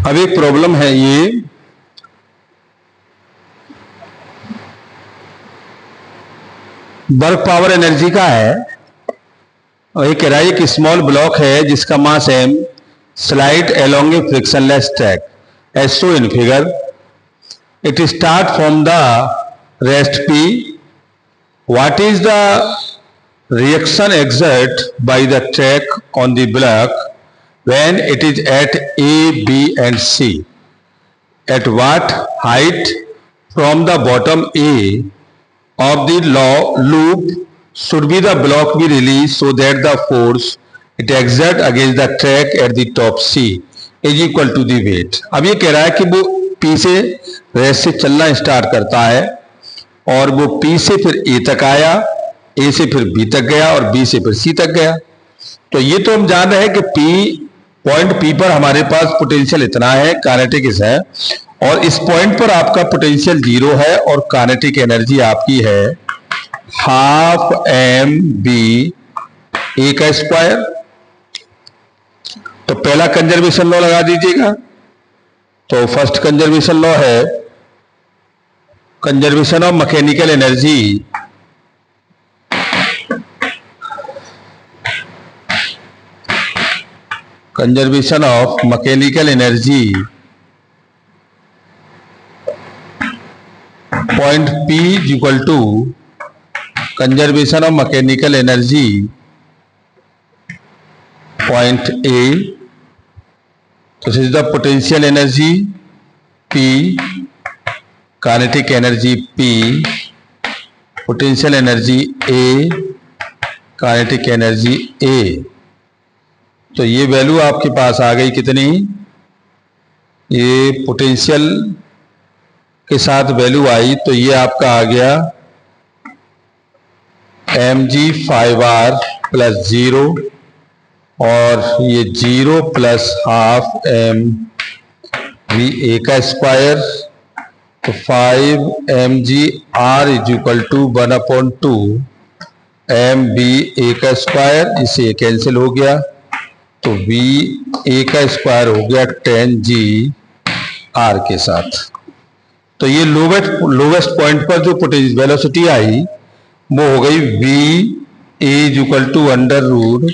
अब एक प्रॉब्लम है, ये वर्क पावर एनर्जी का है और ये कह रहा है एक स्मॉल ब्लॉक है जिसका mass m slide along a frictionless track as show in figure. It start from the rest P. What is the reaction exerted by the track on the block when it is at A, B and C? At what height from the bottom A of the loop should be the block be released so that the force it exerts against the track at the top C is equal to the weight? अब ये कह रहा है कि वो P से rest से चलना स्टार्ट करता है और वो P से फिर A तक आया, A से फिर B तक गया और B से फिर C तक गया. तो ये तो हम जान रहे हैं कि पॉइंट P पर हमारे पास पोटेंशियल इतना है, काइनेटिक है, और इस पॉइंट पर आपका पोटेंशियल 0 है और काइनेटिक एनर्जी आपकी है हाफ mv A का स्क्वायर. तो पहला कंजर्वेशन लॉ लगा दीजिएगा. तो फर्स्ट कंजर्वेशन लॉ है conservation of mechanical energy. Conservation of mechanical energy point P equal to conservation of mechanical energy point A. This is the potential energy P, kinetic energy P, potential energy A, kinetic energy A. तो ये value आपके पास आ गई कितनी? ये potential के साथ value आई तो ये आपका आ गया mg 5r प्लस 0 और ये 0 प्लस हाफ mv A का स्क्वायर. तो 5 mg r is equal to 1/2 mv A का स्क्वायर. इससे कैंसिल हो गया तो v A का स्क्वायर हो गया 10g r के साथ. तो ये लोवेस्ट पॉइंट पर जो पोटेंशियल वेलोसिटी आई वो हो गई v A is equal to under root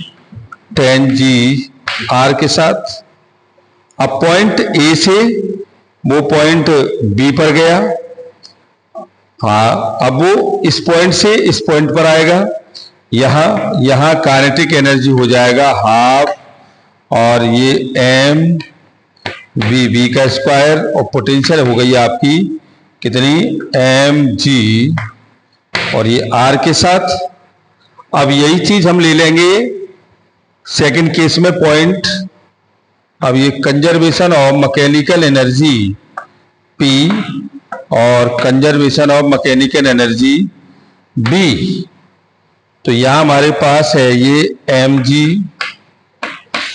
10g r के साथ. अब पॉइंट A से वो पॉइंट B पर गया. हाँ, अब वो इस पॉइंट से इस पॉइंट पर आएगा. यहां काइनेटिक एनर्जी हो जाएगा हाफ और ये m v का स्क्वायर और पोटेंशियल हो गई आपकी कितनी mg और ये r के साथ. अब यही चीज हम ले लेंगे सेकंड केस में पॉइंट. अब ये conservation of mechanical energy P और conservation of mechanical energy B. तो यहां हमारे पास है ये mg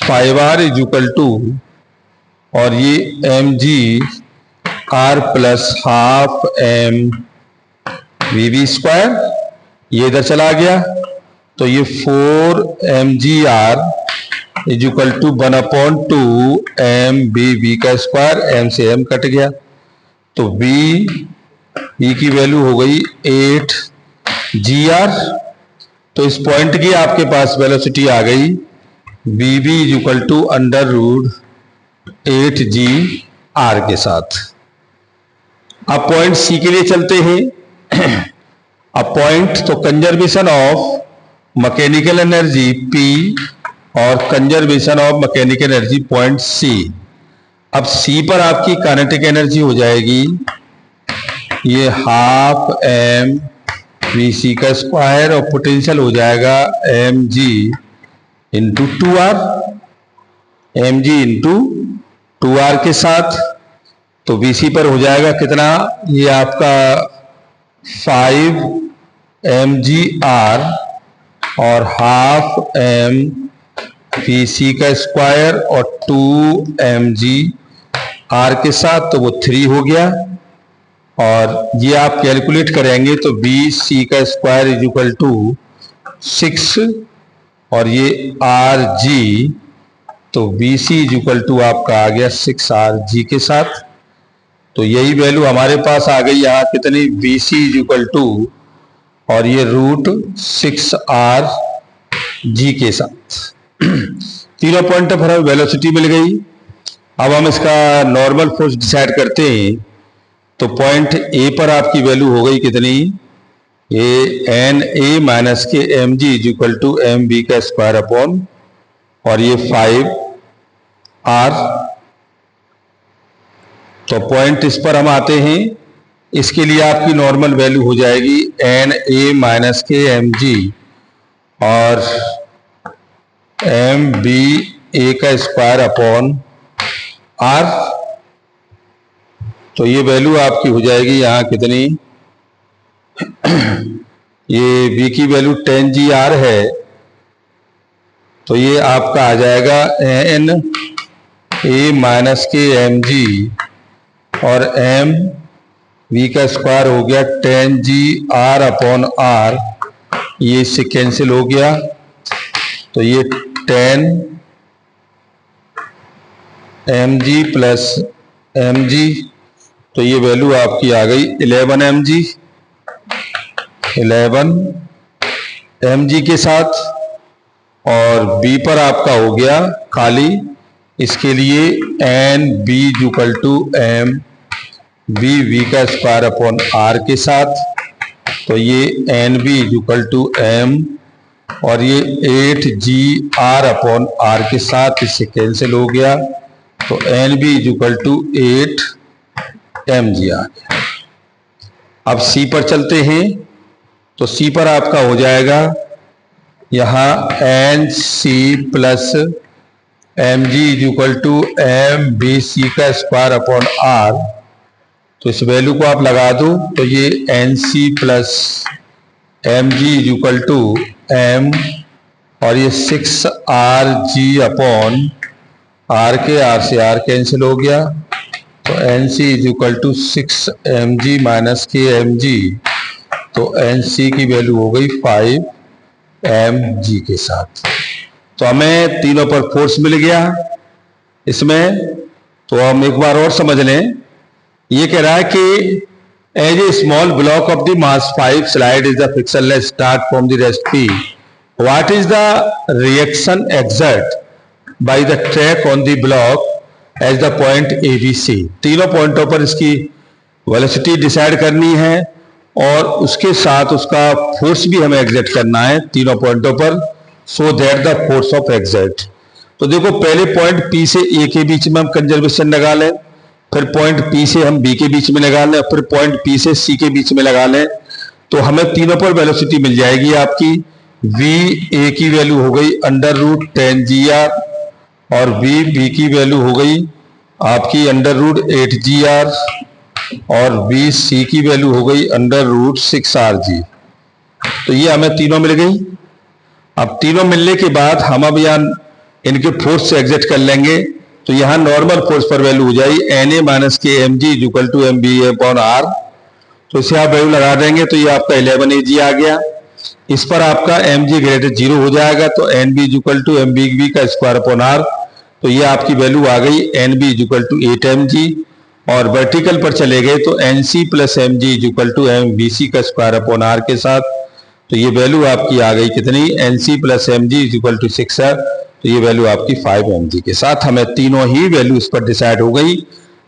5r is equal to और ये mg r plus half m v square. ये इधर चला गया तो ये 4 mg r is equal to 1/2 m v का स्क्वायर. m से m कट गया तो v की वैल्यू हो गई 8 gr. तो इस पॉइंट की आपके पास वेलोसिटी आ गई vb is equal to under root 8g r के साथ. अब पॉइंट C के लिए चलते हैं. अब पॉइंट तो conservation of mechanical energy P और conservation of mechanical energy point C. अब C पर आपकी काइनेटिक एनर्जी हो जाएगी ये हाफ m vc का स्क्वायर और पोटेंशियल हो जाएगा mg into 2r, mg into 2r के साथ. तो vc पर हो जाएगा कितना? ये आपका 5 mgr और हाफ m vc का स्क्वायर और 2 mg r के साथ. तो वो 3 हो गया और ये आप कैलकुलेट करेंगे तो bc का स्क्वायर इज इक्वल टू 6 और ये rg तो BC इज इक्वल टू आपका आ गया 6RG के साथ। तो यही वैल्यू हमारे पास आ गई यहाँ कितनी, BC इज इक्वल टू और ये रूट 6RG के साथ। तीनों पॉइंट पर हमें वेलोसिटी मिल गई। अब हम इसका नॉर्मल फोर्स डिसाइड करते हैं। तो पॉइंट ए पर आपकी वैल्यू हो गई कितनी, ये NA माइनस के mg is equal to mv का स्क्वायर अपॉन और ये 5R। तो पॉइंट इस पर हम आते हैं। इसके लिए आपकी नॉर्मल वैल्यू हो जाएगी NA माइनस के mg और mba का स्क्वायर अपॉन R। तो ये वैल्यू आपकी हो जाएगी यहाँ कितनी, ये v की वैल्यू 10gr है। तो ये आपका आ जाएगा NA माइनस के mg और mv का स्क्वायर हो गया 10gr अपॉन r, ये इससे कैंसिल हो गया। तो ये 10 mg प्लस mg, तो ये वैल्यू आपकी आ गई 11 mg के साथ। और b पर आपका हो गया खाली, इसके लिए NB इक्वल टू MBV का स्क्वायर अपॉन R के साथ। तो ये NB इक्वल टू M और ये 8gr अपॉन R के साथ इससे कैंसिल हो गया। तो NB इक्वल टू 8mg आ गया। अब C पर चलते हैं। तो C पर आपका हो जाएगा यहाँ NC plus mg equal to MBC का स्क्वायर अपॉन R। तो इस वैल्यू को आप लगा दो। तो ये NC plus mg equal to M और ये 6RG अपॉन R के R से R कैंसिल हो गया। तो NC is equal to 6mg minus के mg। तो NC की वैल्यू हो गई 5mg के साथ। तो हमें तीनों पर फोर्स मिल गया इसमें। तो हम एक बार और समझ लें। ये कह रहा है कि as a small block of the mass 5 slide is the frictionless start from the rest P, what is the reaction exert by the track on the block as the point ABC। तीनों पॉइंटों पर इसकी velocity decide करनी है और उसके साथ उसका force भी हमें एग्जर्ट करना है तीनों पॉइंटों पर, so that the force of exert. तो देखो पहले पॉइंट P से A के बीच में हम कंजर्वेशन लगा लें, फिर पॉइंट P से हम B के बीच में लगा लें, फिर पॉइंट P से C के बीच में लगा लें। तो हमें तीनों पर वेलोसिटी मिल जाएगी आपकी। VA की वैल्यू हो गई अंडर रूट 10gr और VB की वैल्यू हो गई आपकी अंडर रूट 8gr और VC की वैल्यू हो गई अंडर रूट 6rg। तो ये हमें तीनों मिल गई। अब तीनों मिलने के बाद हम अब यहाँ इनके फोर्स से एग्जिट कर लेंगे। तो यहाँ नॉर्मल फोर्स पर वैल्यू हो जाएगी NA माइनस के mg equal to MBA upon R। तो इसे आप वैल्यू लगा देंगे तो ये आपका 11 AG आ गया। इस पर आपका mg ग्रेटर 0 हो जाएगा। तो NB इक्वल टू MBV का स्क्वायर अपॉन R। तो ये आपकी वैल्यू आ गई NB इक्वल टू 8mg। और वर्टिकल पर चले गए तो NC plus mg equal to MVC का स्क्वायर अपॉन R के साथ। तो ये वैल्यू आपकी आ गई कितनी, NC plus mg equal to 6 है। तो ये वैल्यू आपकी 5mg के साथ हमें तीनों ही वैल्यू इस पर डिसाइड हो गई।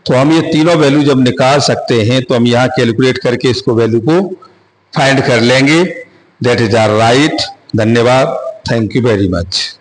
तो हम ये तीनों वैल्यू जब निकाल सकते हैं तो हम यहाँ कैलकुलेट करके इसको वैल्यू को फाइंड कर लेंगे। That is our right. धन्यवाद। Thank you very much.